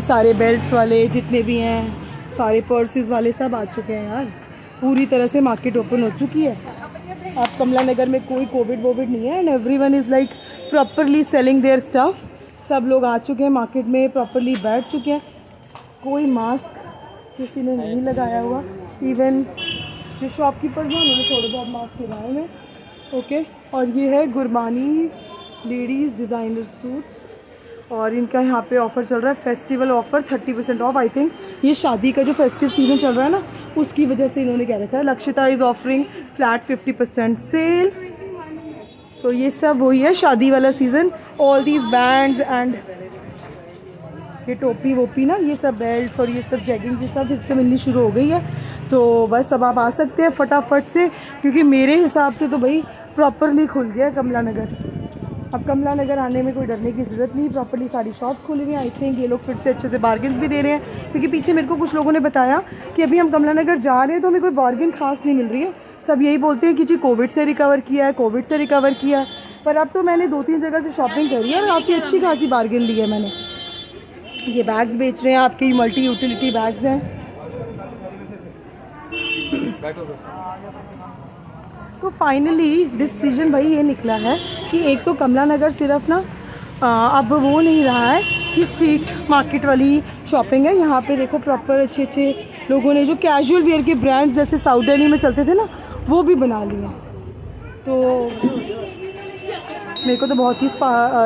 सारे बेल्ट्स वाले जितने भी हैं, सारे पर्सेस वाले सब आ चुके हैं यार। पूरी तरह से मार्केट ओपन हो चुकी है। अब कमला नगर में कोई कोविड वोविड नहीं है and everyone is like properly selling their stuff. सब लोग आ चुके हैं मार्केट में, प्रॉपरली बैठ चुके हैं। कोई मास्क किसी ने नहीं लगाया हुआ। इवन जो शॉपकीपर्स हैं उन्होंने थोड़े बहुत मास्क लगाए हुए। ओके, और ये है गुरबानी लेडीज़ डिज़ाइनर सूट्स और इनका यहाँ पे ऑफ़र चल रहा है, festival offer 30% of. I think ये शादी का जो फेस्टिव सीज़न चल रहा है ना, उसकी वजह से इन्होंने क्या रखा है, Lakshita is offering flat 50% sale. So ये सब वही है शादी वाला season. All these bands and ये टोपी वोपी ना, ये सब बेल्ट्स और ये सब जैगिंग ये सब इससे मिलनी शुरू हो गई है। तो बस अब आप आ सकते हैं फटाफट से, क्योंकि मेरे हिसाब से तो भाई प्रॉपरली खुल गया कमला नगर। अब कमला नगर आने में कोई डरने की ज़रूरत नहीं, प्रॉपरली सारी शॉप खुल रही हैं। आई थिंक ये लोग फिर से अच्छे से बार्गेन्स भी दे रहे हैं, क्योंकि पीछे मेरे को कुछ लोगों ने बताया कि अभी हम कमला नगर जा रहे हैं तो हमें कोई बार्गेन खास नहीं मिल रही है। सब यही बोलते हैं कि जी कोविड से रिकवर किया है, कोविड से रिकवर किया है। पर अब तो मैंने 2-3 जगह से शॉपिंग करी है और काफ़ी अच्छी खासी बार्गेन ली है मैंने। ये बैग्स बेच रहे हैं, आपके मल्टी यूटिलिटी बैग्स हैं। तो फाइनली डिसीजन भाई ये निकला है कि एक तो कमला नगर सिर्फ ना अब वो नहीं रहा है कि स्ट्रीट मार्केट वाली शॉपिंग है। यहाँ पे देखो प्रॉपर अच्छे अच्छे लोगों ने जो कैजुअल वेयर के ब्रांड्स जैसे साउथ दिल्ली में चलते थे ना, वो भी बना लिए। तो मेरे को तो बहुत ही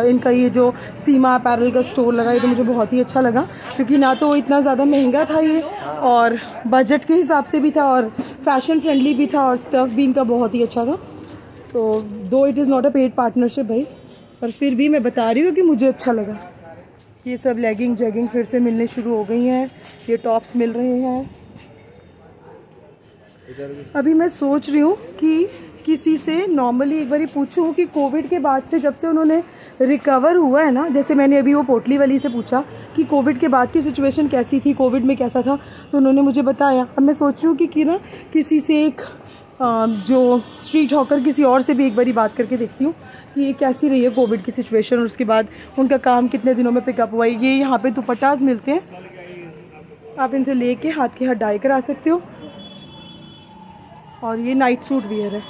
इनका ये जो सीमा अपैरल का स्टोर लगा, ये तो मुझे बहुत ही अच्छा लगा, क्योंकि ना तो इतना ज़्यादा महंगा था ये और बजट के हिसाब से भी था और फैशन फ्रेंडली भी था और स्टफ़ भी इनका बहुत ही अच्छा था। तो दो it is not a paid partnership भाई, पर फिर भी मैं बता रही हूँ कि मुझे अच्छा लगा। ये सब लेगिंग जैगिंग फिर से मिलने शुरू हो गई हैं, ये टॉप्स मिल रहे हैं। अभी मैं सोच रही हूँ कि किसी से नॉर्मली एक बार पूछूं कि कोविड के बाद से जब से उन्होंने रिकवर हुआ है ना, जैसे मैंने अभी वो पोटली वाली से पूछा कि कोविड के बाद की सिचुएशन कैसी थी, कोविड में कैसा था, तो उन्होंने मुझे बताया। अब मैं सोच रही हूँ कि ना किसी से एक जो स्ट्रीट हॉकर किसी और से भी एक बारी बात करके देखती हूँ कि ये कैसी रही है कोविड की सिचुएशन और उसके बाद उनका काम कितने दिनों में पिकअप हुआ है। ये यहाँ पे दुपट्टास मिलते हैं, आप इनसे लेके हाथ के हाथ डाई करा सकते हो। और ये नाइट सूट वियर है।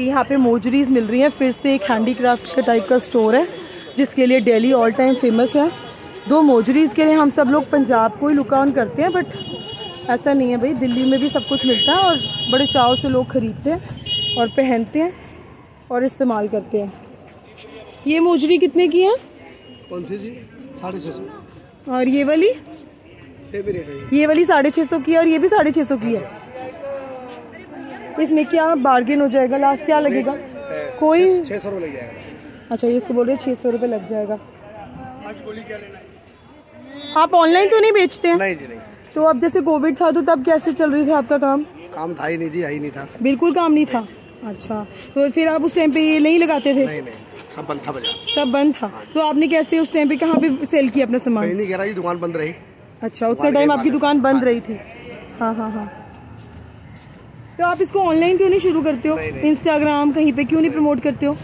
यहाँ पे मोजरीज मिल रही हैं, फिर से एक हैंडीक्राफ्ट का टाइप का स्टोर है जिसके लिए दिल्ली ऑल टाइम फेमस है। 2 मोजरीज के लिए हम सब लोग पंजाब को ही लुक ऑन करते हैं, बट ऐसा नहीं है भाई, दिल्ली में भी सब कुछ मिलता है और बड़े चाव से लोग खरीदते हैं और पहनते हैं और इस्तेमाल करते हैं। ये मोजरी कितने की है? कौन सी जी? 650। और ये वाली? ये वाली 650 की है और ये भी 650 की है। इसमें क्या बार्गेन हो जाएगा? लास्ट क्या लगेगा? कोई 600 रुपये लग जाएगा। अच्छा, ये इसको बोल रहे 600 रुपये लग जाएगा। आप ऑनलाइन तो नहीं बेचते हैं? नहीं जी नहीं। तो अब जैसे कोविड था तो तब कैसे चल रही थी आपका काम? काम था ही नहीं जी, ही नहीं था, बिल्कुल काम नहीं था। अच्छा, तो फिर आप उस टाइम पे ये नहीं लगाते थे? नहीं, सब बंद था बाजार, सब बंद था। तो आपने कैसे उस टाइम पे कहाँ पे सेल किया अपना सामान? नहीं कह रहा, दुकान बंद रही। अच्छा, उतना टाइम आपकी दुकान बंद रही थी। हाँ हाँ हाँ। तो आप इसको ऑनलाइन क्यों नहीं शुरू करते हो? इंस्टाग्राम कहीं पे क्यों नहीं प्रमोट करते हो?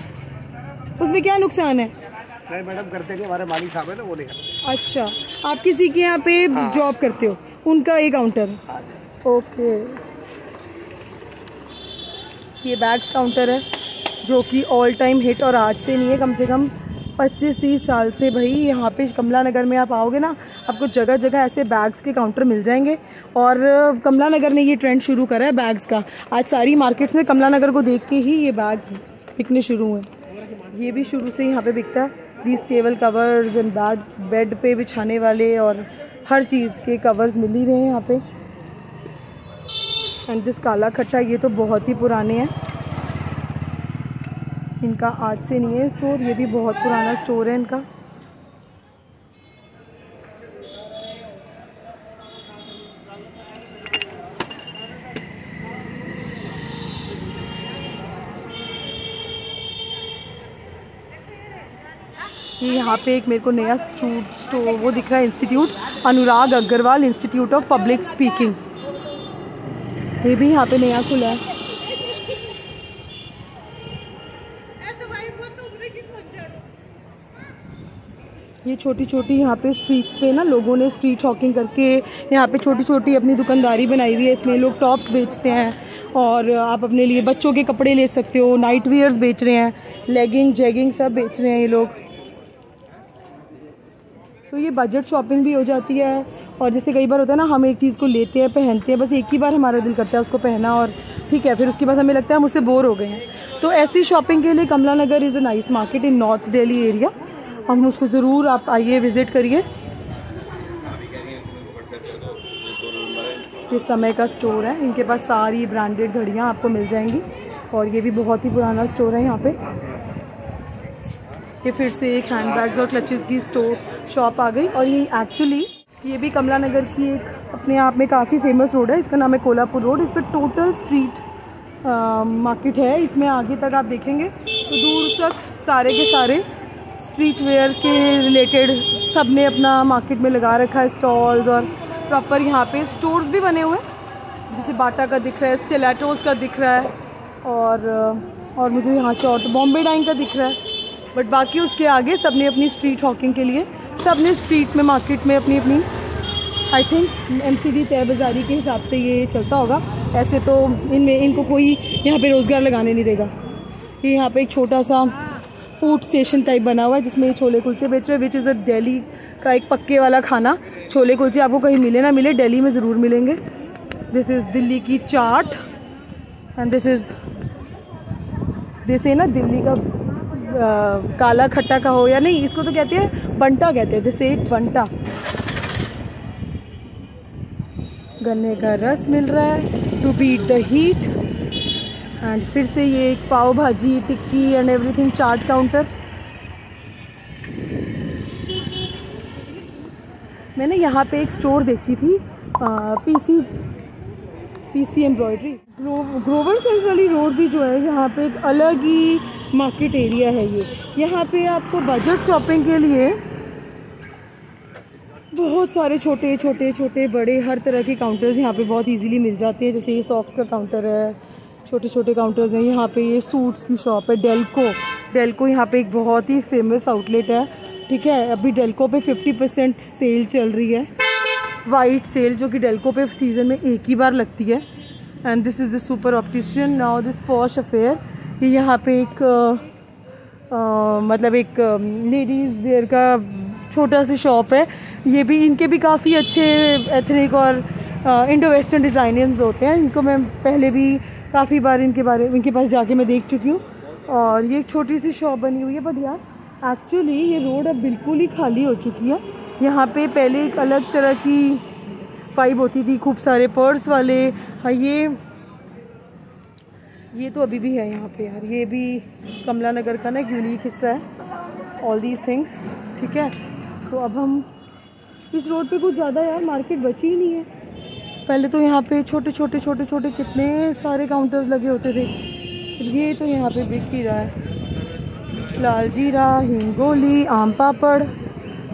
उसमें क्या नुकसान है? नहीं मैडम, करते हैं, हमारे मालिक साहब है ना, वो नहीं करते। अच्छा, आप किसी के यहाँ पे जॉब करते हो, उनका एक काउंटर? ओके, ये बैग्स काउंटर है जो कि ऑल टाइम हिट और आज से नहीं है, कम से कम 25-30 साल से भाई यहाँ पे कमला नगर में आप आओगे ना, आपको जगह जगह ऐसे बैग्स के काउंटर मिल जाएंगे। और कमला नगर ने ये ट्रेंड शुरू करा है बैग्स का। आज सारी मार्केट्स में कमला नगर को देख के ही ये बैग्स बिकने शुरू हुए। ये भी शुरू से यहाँ पे बिकता है। These table covers and bed पे बिछाने वाले और हर चीज़ के कवर्स मिल ही रहे हैं यहाँ पे। एंड दिस काला खट्टा, ये तो बहुत ही पुराने हैं, इनका आज से नहीं है स्टोर, ये भी बहुत पुराना स्टोर है इनका। ये यहाँ पे एक मेरे को नया स्टोर वो दिख रहा है, institute Anurag Agarwal institute of public speaking, ये भी यहाँ पे नया खुला है। ये छोटी छोटी यहाँ पे स्ट्रीट्स पे ना लोगों ने स्ट्रीट हॉकिंग करके यहाँ पे छोटी छोटी अपनी दुकानदारी बनाई हुई है। इसमें लोग टॉप्स बेचते हैं और आप अपने लिए बच्चों के कपड़े ले सकते हो, नाइट वियर्स बेच रहे हैं, लेगिंग जैगिंग सब बेच रहे हैं ये लोग। तो ये बजट शॉपिंग भी हो जाती है। और जैसे कई बार होता है ना, हम एक चीज़ को लेते हैं, पहनते हैं, बस एक ही बार हमारा दिल करता है उसको पहना और ठीक है, फिर उसके बाद हमें लगता है हम उससे बोर हो गए हैं। तो ऐसी शॉपिंग के लिए Kamla Nagar is a nice market in north Delhi area. हम उसको ज़रूर आप आइए, विज़िट करिए। ये समय का स्टोर है, इनके पास सारी ब्रांडेड घड़ियाँ आपको मिल जाएंगी और ये भी बहुत ही पुराना स्टोर है यहाँ पे। ये फिर से एक हैंडबैग्स और क्लचेस की शॉप आ गई। और ये एक्चुअली ये भी कमला नगर की एक अपने आप में काफ़ी फेमस रोड है, इसका नाम है कोल्हापुर रोड। इस पर टोटल स्ट्रीट मार्केट है। इसमें आगे तक आप देखेंगे तो दूर तक सारे के सारे स्ट्रीट वेयर के रिलेटेड सब ने अपना मार्केट में लगा रखा है स्टॉल्स। और प्रॉपर यहाँ पे स्टोर्स भी बने हुए हैं, जैसे बाटा का दिख रहा है, स्टिलेटोस का दिख रहा है और मुझे यहाँ से ऑटो बॉम्बे डाइन का दिख रहा है। बट बाकी उसके आगे सब ने अपनी स्ट्रीट हॉकिंग के लिए सब ने स्ट्रीट में मार्केट में अपनी अपनी आई थिंक MCD तय बाज़ारी के हिसाब से ये चलता होगा। ऐसे तो इनको कोई यहाँ पे रोज़गार लगाने नहीं देगा। ये यहाँ पे एक छोटा सा फूड स्टेशन टाइप बना हुआ है जिसमें ये छोले कुलचे बेच रहे हैं, विच इज़ अ दिल्ली का एक पक्के वाला खाना। छोले कुलचे आपको कहीं मिले ना मिले, दिल्ली में ज़रूर मिलेंगे। दिस इज़ दिल्ली की चाट एंड दिस है ना दिल्ली का काला खट्टा का हो या नहीं, इसको तो कहते हैं बंटा कहते हैं। जैसे एक बंटा, गन्ने का रस मिल रहा है to beat the heat. And फिर से ये एक pav bhaji tikki and everything chaat counter. मैंने यहाँ पे एक स्टोर देखी थी पीसी एम्ब्रॉयडरी। ग्रोवर सेल्स वाली रोड भी जो है यहाँ पे एक अलग ही मार्केट एरिया है। ये यहाँ पे आपको बजट शॉपिंग के लिए बहुत सारे छोटे छोटे छोटे बड़े हर तरह के काउंटर्स यहाँ पे बहुत इजीली मिल जाते हैं। जैसे ये सॉक्स का काउंटर है, छोटे छोटे काउंटर्स हैं यहाँ पे। ये सूट्स की शॉप है, डेल्को यहाँ पे एक बहुत ही फेमस आउटलेट है। ठीक है, अभी डेल्को पे 50% सेल चल रही है, वाइट सेल, जो कि डेल्को पे सीज़न में एक ही बार लगती है। And this is the super optician now this posh affair. ये यहाँ पे एक मतलब एक लेडीज़ वेयर का छोटा सी शॉप है। ये भी इनके भी काफ़ी अच्छे एथनिक और इंडो वेस्टर्न डिज़ाइनर्स होते हैं। इनको मैं पहले भी काफ़ी बार इनके पास जाके मैं देख चुकी हूँ। और ये एक छोटी सी शॉप बनी हुई है। बट यार एक्चुअली ये रोड अब बिल्कुल ही खाली हो चुकी है। यहाँ पे पहले एक अलग तरह की वाइब होती थी, खूब सारे पर्स वाले। हाँ, ये तो अभी भी है यहाँ पे यार। ये भी कमला नगर का ना एक यूनिक हिस्सा है, ऑल दीज थिंग्स। ठीक है, तो अब हम इस रोड पे कुछ ज़्यादा यार मार्केट बची ही नहीं है। पहले तो यहाँ पे छोटे छोटे कितने सारे काउंटर्स लगे होते थे। ये तो यहाँ पे बिक ही रहा है, लाल जीरा, हिंगोली, आम पापड़,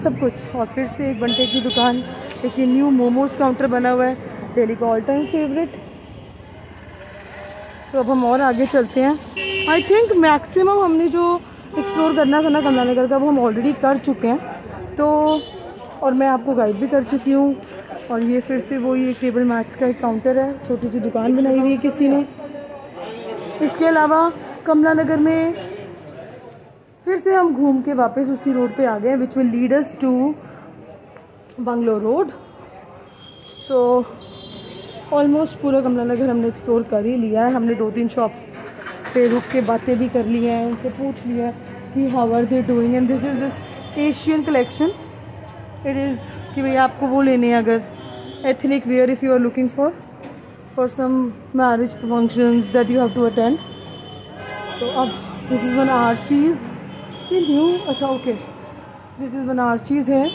सब कुछ। और फिर से एक बंटे की दुकान, एक ये न्यू मोमोज काउंटर बना हुआ है, दिल्ली का ऑल टाइम फेवरेट। तो अब हम और आगे चलते हैं। आई थिंक मैक्सिमम हमने जो एक्सप्लोर करना था ना कमला नगर का, वो हम ऑलरेडी कर चुके हैं। तो और मैं आपको गाइड भी कर चुकी हूँ। और ये फिर से वही एक टेबल मैक्स का एक काउंटर है, छोटी सी दुकान बनाई हुई है किसी ने। इसके अलावा कमला नगर में फिर से हम घूम के वापस उसी रोड पे आ गए, which will lead us to bungalow road. So almost पूरा कमला नगर हमने एक्सप्लोर कर ही लिया है। हमने 2-3 शॉप्स पे रुक के बातें भी कर ली हैं, उनसे पूछ लिया कि how are they doing. And this is this Asian collection. It is कि भैया आपको वो लेने हैं अगर ethnic wear, if you are looking for some marriage functions that you have to attend. तो अब दिस इज़ वन आर्चीज़, ये न्यू, अच्छा okay, this is one Archies है।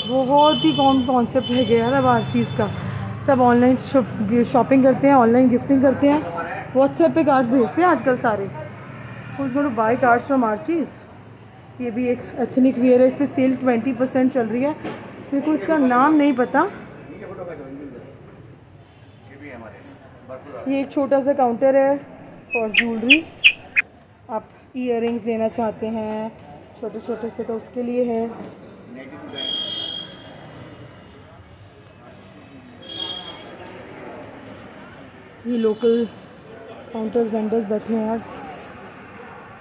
बहुत ही कॉन्सेप्ट है यार अब आर्चीज़ का। सब ऑनलाइन शॉपिंग करते हैं, ऑनलाइन गिफ्टिंग करते हैं, व्हाट्सएप पे कार्ड्स भेजते हैं आजकल सारे। Who's going to buy cards from Archies? ये भी एक एथनिक वेयर है, इस पर सेल 20% चल रही है। मेरे को इसका नाम नहीं पता। ये एक छोटा सा काउंटर है फॉर ज्वेलरी। आप ईयररिंग्स लेना चाहते हैं, छोटे छोटे से तो उसके लिए है। ये लोकल काउंटर्स वेंडर्स बैठे हैं यार,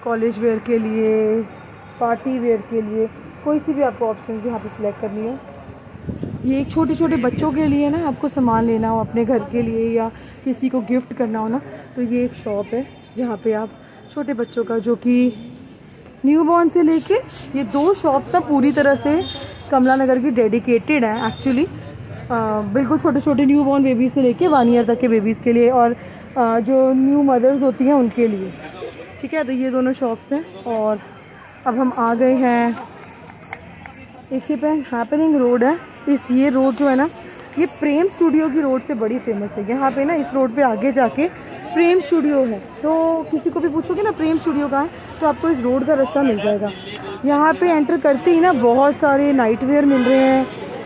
कॉलेज वेयर के लिए, पार्टी वेयर के लिए, कोई सी भी आपको ऑप्शन यहाँ पे सिलेक्ट करनी है। ये एक छोटे छोटे बच्चों के लिए ना, आपको सामान लेना हो अपने घर के लिए या किसी को गिफ्ट करना हो ना, तो ये एक शॉप है जहाँ पे आप छोटे बच्चों का, जो कि न्यू बॉर्न से लेके, ये 2 शॉप्स ना पूरी तरह से कमला नगर की डेडिकेटेड है एक्चुअली, बिल्कुल छोटे छोटे न्यू बॉर्न बेबीज से लेके 1 ईयर तक के बेबीज़ के लिए, और जो न्यू मदर्स होती हैं उनके लिए, ठीक है। तो ये दोनों शॉप्स हैं। और अब हम आ गए हैं, देखिए पे हैपनिंग रोड है। ये रोड जो है ना, ये प्रेम स्टूडियो की रोड से बड़ी फेमस है। यहाँ पे ना इस रोड पे आगे जाके प्रेम स्टूडियो है, तो किसी को भी पूछोगे ना प्रेम स्टूडियो कहाँ है, तो आपको इस रोड का रास्ता मिल जाएगा। यहाँ पे एंटर करते ही ना बहुत सारे नाइट वेयर मिल रहे हैं।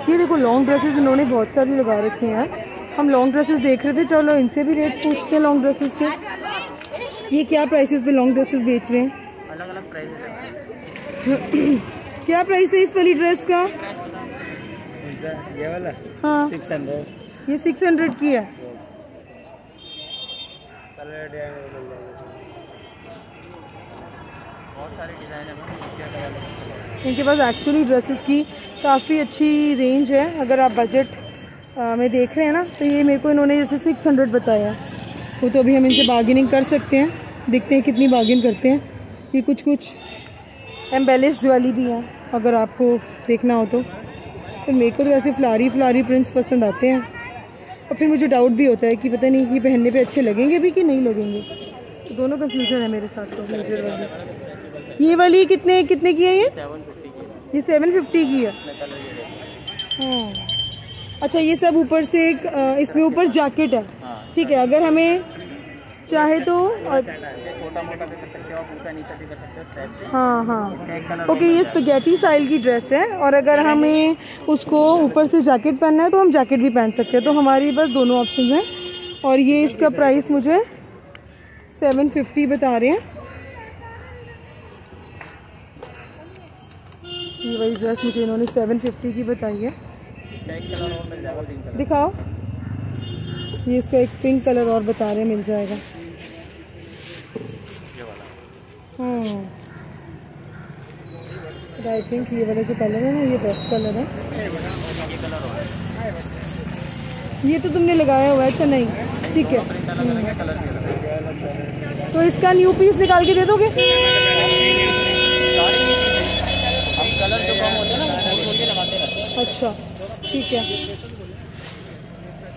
ये देखो लॉन्ग ड्रेसेस इन्होंने बहुत सारी लगा रखी हैं यार। हम लॉन्ग ड्रेसेस देख रहे थे, चलो इनसे भी रेट पूछते हैं लॉन्ग ड्रेसेस के। ये क्या प्राइसेस पे लॉन्ग ड्रेसेस बेच रहे हैं? अलग अलग प्राइस क्या प्राइस है इस वाली ड्रेस का? ये वाला हाँ 600। ये 600 की है। बहुत सारे डिज़ाइन है इनके पास एक्चुअली ड्रेसेस की काफ़ी अच्छी रेंज है। अगर आप बजट में देख रहे हैं ना, तो ये मेरे को इन्होंने जैसे 600 बताया, वो तो अभी हम इनसे बार्गेनिंग कर सकते हैं, देखते हैं कितनी बार्गेन करते हैं। ये कुछ एम्बेलिश ज्वेलरी भी हैं अगर आपको देखना हो तो। फिर मेरे को तो वैसे फ्लारी प्रिंट्स पसंद आते हैं, और फिर मुझे डाउट भी होता है कि पता नहीं ये पहनने पे अच्छे लगेंगे भी कि नहीं लगेंगे, तो दोनों कंफ्यूजन है मेरे साथ। तो मेजर वाली, ये वाली कितने की है? ये 750 की है। हाँ अच्छा, ये सब ऊपर से एक इसमें ऊपर जैकेट है, ठीक है। अगर हमें चाहे तो छोटा मोटा भी कर सकते हो, आप ऊंचा नीचा भी कर सकते हो। हाँ ओके, ये स्पेगेटी स्टाइल की ड्रेस है, और अगर हमें उसको ऊपर से जैकेट पहनना है तो हम जैकेट भी पहन सकते हैं। तो हमारी बस दोनों ऑप्शन हैं, और ये इसका प्राइस मुझे 750 बता रहे हैं। ये वही ड्रेस मुझे इन्होंने 750 की बताई है। दिखाओ, ये इसका एक पिंक कलर और बता रहे हैं, मिल जाएगा। आई थिंक ये वाला जो कलर है ना, ये बेस्ट कलर है। ये तो तुमने लगाया हुआ है? अच्छा नहीं, ठीक है। तो इसका न्यू पीस निकाल के दे दोगे? कलर जो कम होते हैं ना, वो खोल के लगाते रहते हैं। अच्छा ठीक है।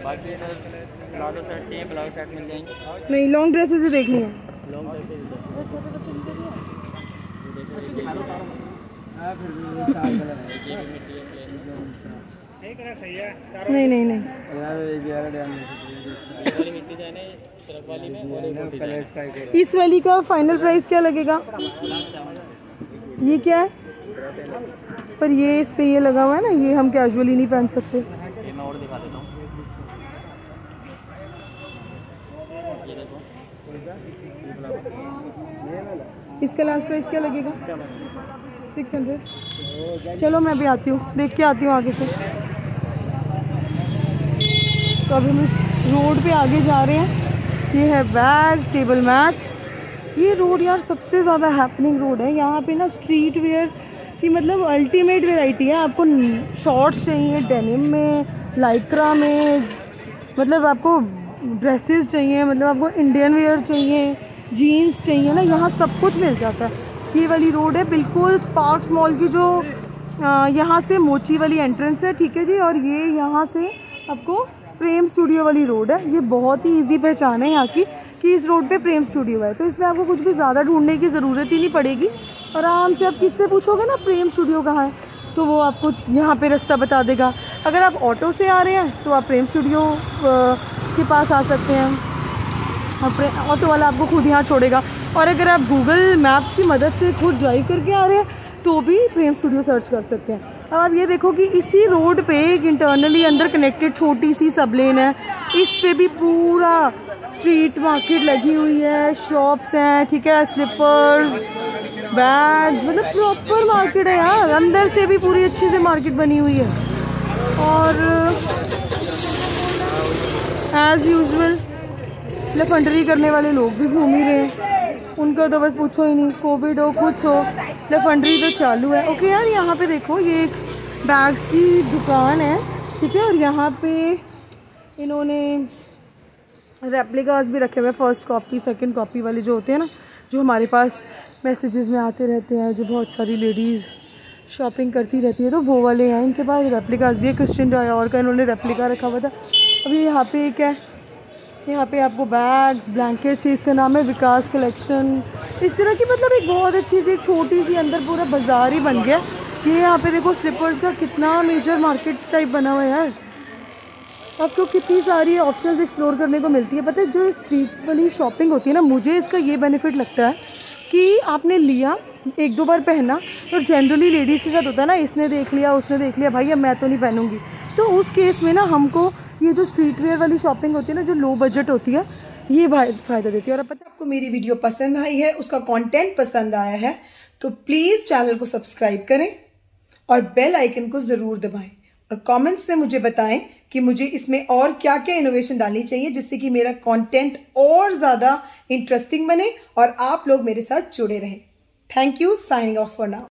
बाकी प्लाजो सेट चाहिए, प्लाजो सेट मिल जाएंगे। नहीं, लॉन्ग ड्रेसेस ही देखनी है। लॉन्ग नहीं इस वाली का फाइनल प्राइस क्या लगेगा? ये क्या है? पर ये इस पे ये लगा हुआ है ना, ये हम कैजुअली नहीं पहन सकते। ये मैं और दिखा देता हूँ, ये देखो। इसका लास्ट प्राइस क्या लगेगा? 600। चलो मैं भी आती हूँ, देख के आती हूँ आगे से। तो अभी हम इस रोड पे आगे जा रहे हैं। ये है बैग टेबल मैट्स। ये रोड यार सबसे ज़्यादा हैपनिंग रोड है। यहाँ पे ना स्ट्रीट वेयर की मतलब अल्टीमेट वेराइटी है। आपको शॉर्ट्स चाहिए डेनिम में, लाइक्रा में, मतलब आपको ड्रेसेस चाहिए, मतलब आपको इंडियन वेयर चाहिए, जीन्स चाहिए ना, यहाँ सब कुछ मिल जाता है। ये वाली रोड है बिल्कुल स्पार्क्स मॉल की, जो यहाँ से मोची वाली एंट्रेंस है, ठीक है जी। और ये यहाँ से आपको प्रेम स्टूडियो वाली रोड है। ये बहुत ही इजी पहचान है यहाँ की कि इस रोड पे प्रेम स्टूडियो है, तो इसमें आपको कुछ भी ज़्यादा ढूंढने की ज़रूरत ही नहीं पड़ेगी। आराम से आप किससे पूछोगे ना प्रेम स्टूडियो कहाँ है, तो वो आपको यहाँ पे रास्ता बता देगा। अगर आप ऑटो से आ रहे हैं तो आप प्रेम स्टूडियो के पास आ सकते हैं, और ऑटो वाला आपको खुद यहाँ छोड़ेगा। और अगर आप गूगल मैप्स की मदद से खुद ड्राइव करके आ रहे हैं तो भी प्रेम स्टूडियो सर्च कर सकते हैं। अब आप ये देखो कि इसी रोड पे एक इंटरनली अंदर कनेक्टेड छोटी सी सब लेन है, इस पे भी पूरा स्ट्रीट मार्केट लगी हुई है, शॉप्स हैं, ठीक है, स्लीपर्स, बैग, मतलब प्रॉपर मार्केट है यार, अंदर से भी पूरी अच्छी से मार्केट बनी हुई है। और एज यूजुअल लफंडरी करने वाले लोग भी घूम ही रहे हैं, उनका तो बस पूछो ही नहीं, कोविड हो कुछ हो लफंडरी तो चालू है। ओके यार, यहाँ पे देखो ये एक बैग्स की दुकान है, ठीक है, और यहाँ पे इन्होंने रेप्लिकास भी रखे हुए, फर्स्ट कॉपी सेकंड कॉपी वाले जो होते हैं ना, जो हमारे पास मैसेजेस में आते रहते हैं, जो बहुत सारी लेडीज़ शॉपिंग करती रहती है, तो वो वाले हैं इनके पास। रेप्लिकास भी है, क्रिश्चियन डायोर का इन्होंने रेप्लिका रखा हुआ था। अभी यहाँ पे एक है, यहाँ पे आपको बैग्स ब्लैंकेट्स, इसका नाम है विकास कलेक्शन, इस तरह की, मतलब एक बहुत अच्छी सी एक छोटी सी अंदर पूरा बाजार ही बन गया। ये यहाँ पे देखो स्लीपर्स का कितना मेजर मार्केट टाइप बना हुआ है यार, आपको कितनी सारी ऑप्शंस एक्सप्लोर करने को मिलती है। पता है जो स्ट्रीट वाली शॉपिंग होती है ना, मुझे इसका ये बेनिफिट लगता है कि आपने लिया एक दो बार पहना, तो जनरली लेडीज़ के साथ होता है ना, इसने देख लिया उसने देख लिया, भाई अब मैं तो नहीं पहनूंगी, तो उस केस में ना हमको ये जो स्ट्रीट वेयर वाली शॉपिंग होती है ना, जो लो बजट होती है, ये फ़ायदा देती है। और पता है आपको मेरी वीडियो पसंद आई है, उसका कंटेंट पसंद आया है, तो प्लीज़ चैनल को सब्सक्राइब करें और बेल आइकन को ज़रूर दबाएं, और कमेंट्स में मुझे बताएं कि मुझे इसमें और क्या क्या इनोवेशन डालनी चाहिए, जिससे कि मेरा कंटेंट और ज़्यादा इंटरेस्टिंग बने और आप लोग मेरे साथ जुड़े रहें। Thank you, signing off for now.